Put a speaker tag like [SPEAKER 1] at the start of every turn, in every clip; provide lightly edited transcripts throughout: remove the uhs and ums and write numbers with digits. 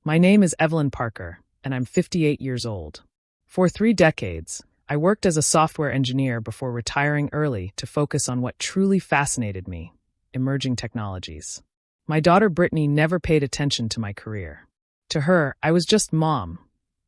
[SPEAKER 1] My name is Evelyn Parker, and I'm 58 years old. For 3 decades, I worked as a software engineer before retiring early to focus on what truly fascinated me: emerging technologies. My daughter Brittany never paid attention to my career. To her, I was just mom,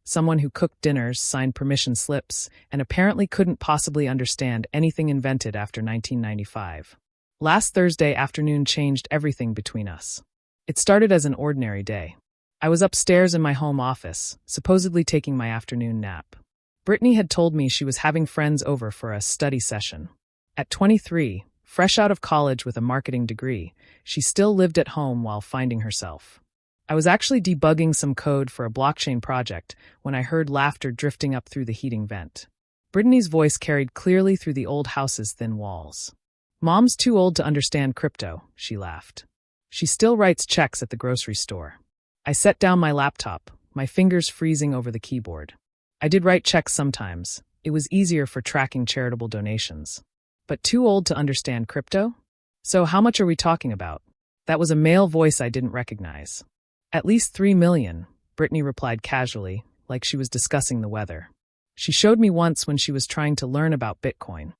[SPEAKER 1] someone who cooked dinners, signed permission slips, and apparently couldn't possibly understand anything invented after 1995. Last Thursday afternoon changed everything between us. It started as an ordinary day. I was upstairs in my home office, supposedly taking my afternoon nap. Brittany had told me she was having friends over for a study session. At 23, fresh out of college with a marketing degree, she still lived at home while finding herself. I was actually debugging some code for a blockchain project when I heard laughter drifting up through the heating vent. Brittany's voice carried clearly through the old house's thin walls. "Mom's too old to understand crypto," she laughed. "She still writes checks at the grocery store." I set down my laptop, my fingers freezing over the keyboard. I did write checks sometimes. It was easier for tracking charitable donations. But too old to understand crypto? So how much are we talking about? That was a male voice I didn't recognize. "At least 3 million, Brittany replied casually, like she was discussing the weather. She showed me once when she was trying to learn about Bitcoin.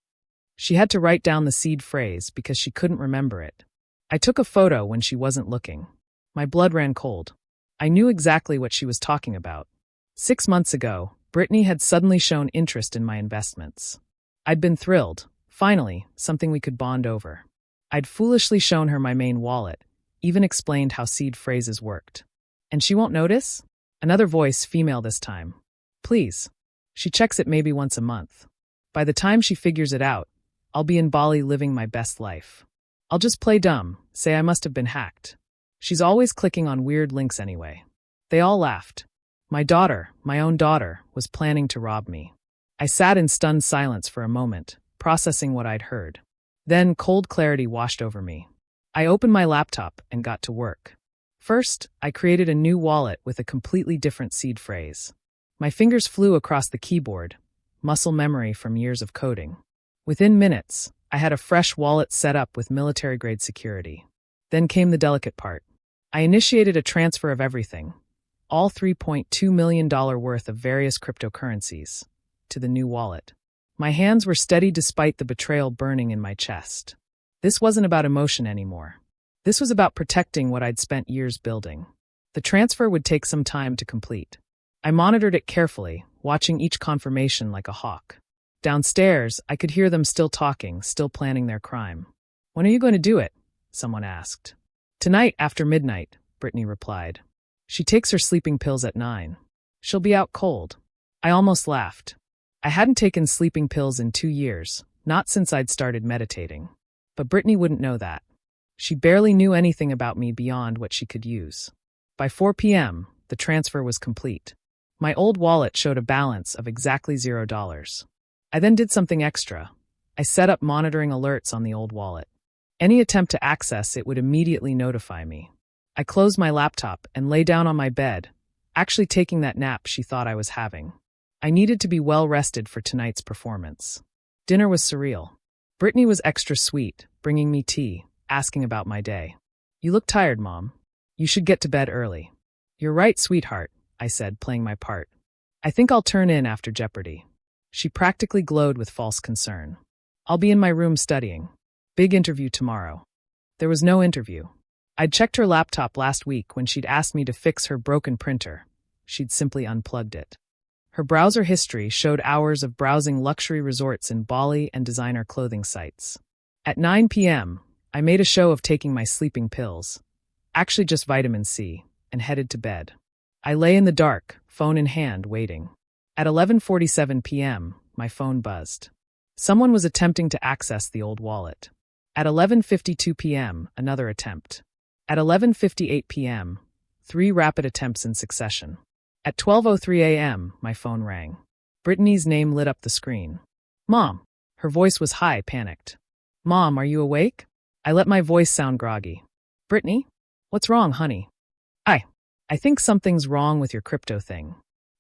[SPEAKER 1] She had to write down the seed phrase because she couldn't remember it. I took a photo when she wasn't looking. My blood ran cold. I knew exactly what she was talking about. 6 months ago, Brittany had suddenly shown interest in my investments. I'd been thrilled. Finally, something we could bond over. I'd foolishly shown her my main wallet, even explained how seed phrases worked. And she won't notice? Another voice, female this time. "Please." She checks it maybe once a month. By the time she figures it out, I'll be in Bali living my best life. I'll just play dumb, say I must have been hacked. She's always clicking on weird links anyway. They all laughed. My daughter, my own daughter, was planning to rob me. I sat in stunned silence for a moment, processing what I'd heard. Then cold clarity washed over me. I opened my laptop and got to work. First, I created a new wallet with a completely different seed phrase. My fingers flew across the keyboard, muscle memory from years of coding. Within minutes, I had a fresh wallet set up with military-grade security. Then came the delicate part. I initiated a transfer of everything, all $3.2 million worth of various cryptocurrencies, to the new wallet. My hands were steady despite the betrayal burning in my chest. This wasn't about emotion anymore. This was about protecting what I'd spent years building. The transfer would take some time to complete. I monitored it carefully, watching each confirmation like a hawk. Downstairs, I could hear them still talking, still planning their crime. "When are you going to do it?" someone asked. "Tonight after midnight," Brittany replied. "She takes her sleeping pills at 9. She'll be out cold." I almost laughed. I hadn't taken sleeping pills in 2 years, not since I'd started meditating. But Brittany wouldn't know that. She barely knew anything about me beyond what she could use. By 4 p.m., the transfer was complete. My old wallet showed a balance of exactly $0. I then did something extra. I set up monitoring alerts on the old wallet. Any attempt to access it would immediately notify me. I closed my laptop and lay down on my bed, actually taking that nap she thought I was having. I needed to be well rested for tonight's performance. Dinner was surreal. Brittany was extra sweet, bringing me tea, asking about my day. "You look tired, Mom. You should get to bed early." "You're right, sweetheart," I said, playing my part. "I think I'll turn in after Jeopardy." She practically glowed with false concern. "I'll be in my room studying. Big interview tomorrow." There was no interview. I'd checked her laptop last week when she'd asked me to fix her broken printer. She'd simply unplugged it. Her browser history showed hours of browsing luxury resorts in Bali and designer clothing sites. At 9 p.m., I made a show of taking my sleeping pills, actually just vitamin C, and headed to bed. I lay in the dark, phone in hand, waiting. At 11:47 p.m., my phone buzzed. Someone was attempting to access the old wallet. At 11:52 p.m., another attempt. At 11:58 p.m., 3 rapid attempts in succession. At 12:03 a.m., my phone rang. Brittany's name lit up the screen. "Mom." Her voice was high, panicked. "Mom, are you awake?" I let my voice sound groggy. "Brittany? What's wrong, honey?" I think something's wrong with your crypto thing.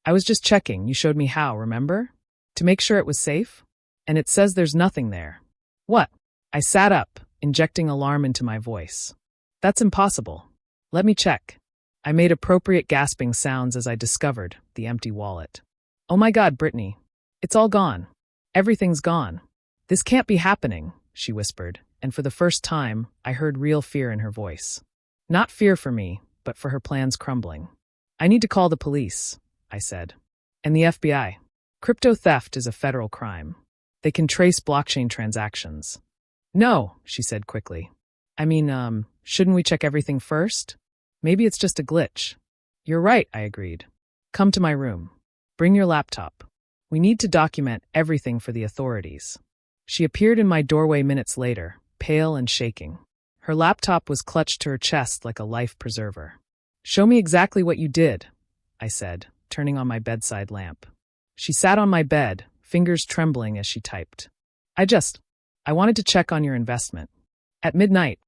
[SPEAKER 1] I was just checking. You showed me how, remember? To make sure it was safe? And it says there's nothing there." "What?" I sat up, injecting alarm into my voice. "That's impossible. Let me check." I made appropriate gasping sounds as I discovered the empty wallet. Oh my God, Brittany. It's all gone. Everything's gone. This can't be happening, she whispered, and for the first time, I heard real fear in her voice. Not fear for me, but for her plans crumbling. I need to call the police, I said. And the FBI. Crypto theft is a federal crime. They can trace blockchain transactions. No, she said quickly. I mean, shouldn't we check everything first? Maybe it's just a glitch. You're right, I agreed. Come to my room. Bring your laptop. We need to document everything for the authorities. She appeared in my doorway minutes later, pale and shaking. Her laptop was clutched to her chest like a life preserver. Show me exactly what you did, I said, turning on my bedside lamp. She sat on my bed, fingers trembling as she typed. I wanted to check on your investment. At midnight,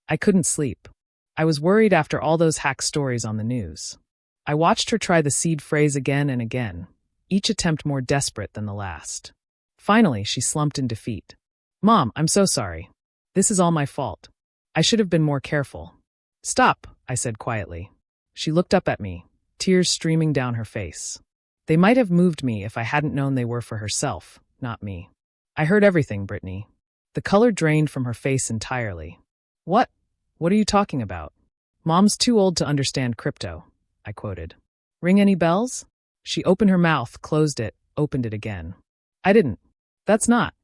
[SPEAKER 1] I couldn't sleep. I was worried after all those hack stories on the news. I watched her try the seed phrase again and again, each attempt more desperate than the last. Finally, she slumped in defeat. Mom, I'm so sorry. This is all my fault. I should have been more careful. Stop, I said quietly. She looked up at me, tears streaming down her face. They might have moved me if I hadn't known they were for herself, not me. I heard everything, Brittany. The color drained from her face entirely. What? What are you talking about? Mom's too old to understand crypto, I quoted. Ring any bells? She opened her mouth, closed it, opened it again. I didn't. That's not.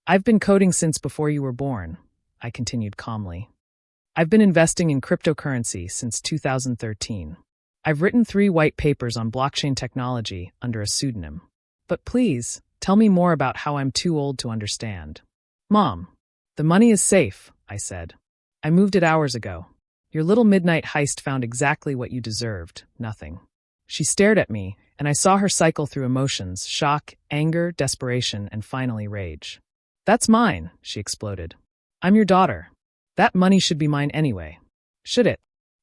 [SPEAKER 1] I've been coding since before you were born, I continued calmly. I've been investing in cryptocurrency since 2013. I've written 3 white papers on blockchain technology under a pseudonym. But please, tell me more about how I'm too old to understand. Mom, the money is safe, I said. I moved it hours ago. Your little midnight heist found exactly what you deserved, nothing. She stared at me, and I saw her cycle through emotions, shock, anger, desperation, and finally rage. That's mine, she exploded. I'm your daughter. That money should be mine anyway. Should it?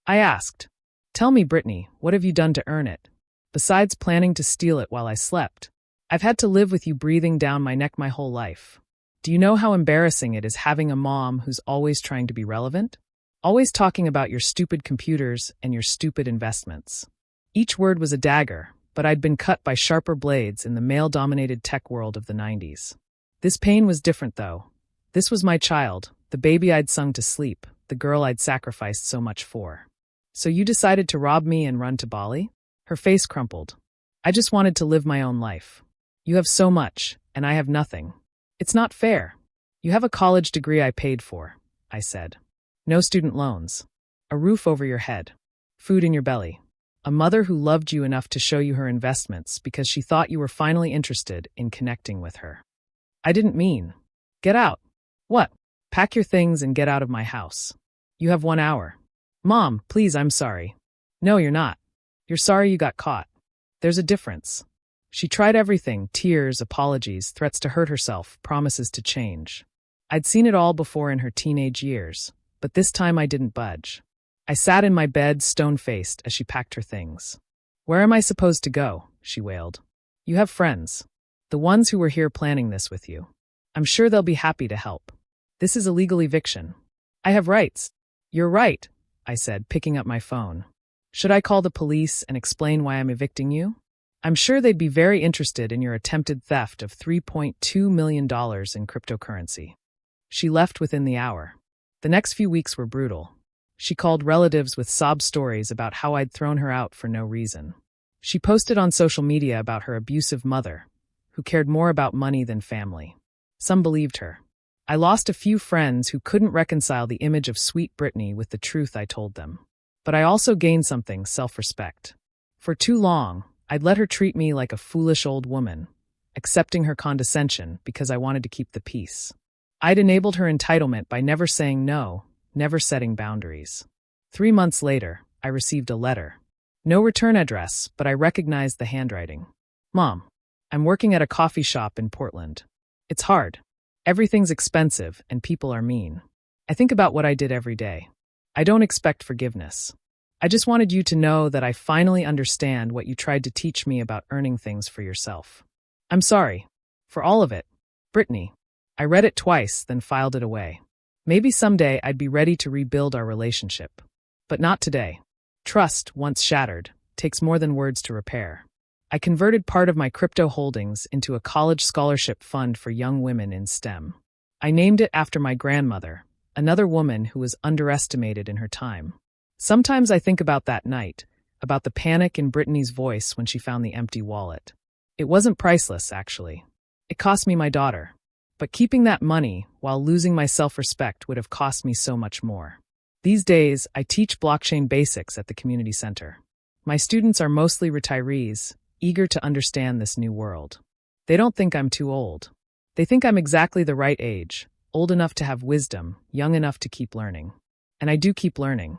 [SPEAKER 1] I asked. Tell me, Brittany, what have you done to earn it? Besides planning to steal it while I slept. I've had to live with you breathing down my neck my whole life. Do you know how embarrassing it is having a mom who's always trying to be relevant? Always talking about your stupid computers and your stupid investments. Each word was a dagger, but I'd been cut by sharper blades in the male-dominated tech world of the 90s. This pain was different, though. This was my child, the baby I'd sung to sleep, the girl I'd sacrificed so much for. So you decided to rob me and run to Bali? Her face crumpled. I just wanted to live my own life. You have so much, and I have nothing. It's not fair. You have a college degree I paid for, I said. No student loans. A roof over your head. Food in your belly. A mother who loved you enough to show you her investments because she thought you were finally interested in connecting with her. I didn't mean. Get out. What? Pack your things and get out of my house. You have 1 hour. Mom, please, I'm sorry. No, you're not. You're sorry you got caught. There's a difference. She tried everything, tears, apologies, threats to hurt herself, promises to change. I'd seen it all before in her teenage years, but this time I didn't budge. I sat in my bed, stone-faced, as she packed her things. Where am I supposed to go? She wailed. You have friends. The ones who were here planning this with you. I'm sure they'll be happy to help. This is a legal eviction. I have rights. You're right, I said, picking up my phone. Should I call the police and explain why I'm evicting you? I'm sure they'd be very interested in your attempted theft of $3.2 million in cryptocurrency. She left within the hour. The next few weeks were brutal. She called relatives with sob stories about how I'd thrown her out for no reason. She posted on social media about her abusive mother, who cared more about money than family. Some believed her. I lost a few friends who couldn't reconcile the image of sweet Brittany with the truth I told them. But I also gained something, self-respect. For too long, I'd let her treat me like a foolish old woman, accepting her condescension because I wanted to keep the peace. I'd enabled her entitlement by never saying no, never setting boundaries. 3 months later, I received a letter. No return address, but I recognized the handwriting. Mom, I'm working at a coffee shop in Portland. It's hard. Everything's expensive and people are mean. I think about what I did every day. I don't expect forgiveness. I just wanted you to know that I finally understand what you tried to teach me about earning things for yourself. I'm sorry. For all of it. Brittany. I read it twice, then filed it away. Maybe someday I'd be ready to rebuild our relationship. But not today. Trust, once shattered, takes more than words to repair. I converted part of my crypto holdings into a college scholarship fund for young women in STEM. I named it after my grandmother, another woman who was underestimated in her time. Sometimes I think about that night, about the panic in Brittany's voice when she found the empty wallet. It wasn't priceless, actually. It cost me my daughter. But keeping that money while losing my self-respect would have cost me so much more. These days, I teach blockchain basics at the community center. My students are mostly retirees, eager to understand this new world. They don't think I'm too old. They think I'm exactly the right age, old enough to have wisdom, young enough to keep learning. And I do keep learning.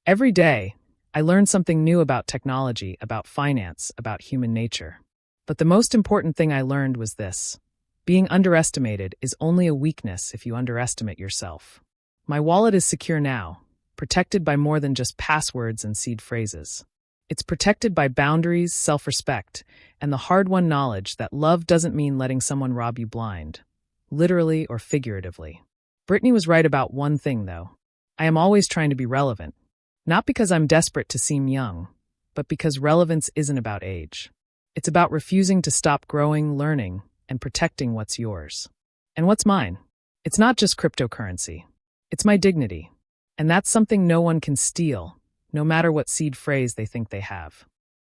[SPEAKER 1] Every day, I learn something new about technology, about finance, about human nature. But the most important thing I learned was this. Being underestimated is only a weakness if you underestimate yourself. My wallet is secure now, protected by more than just passwords and seed phrases. It's protected by boundaries, self-respect, and the hard-won knowledge that love doesn't mean letting someone rob you blind, literally or figuratively. Brittany was right about one thing, though. I am always trying to be relevant. Not because I'm desperate to seem young, but because relevance isn't about age. It's about refusing to stop growing, learning, and protecting what's yours. And what's mine? It's not just cryptocurrency. It's my dignity. And that's something no one can steal, no matter what seed phrase they think they have.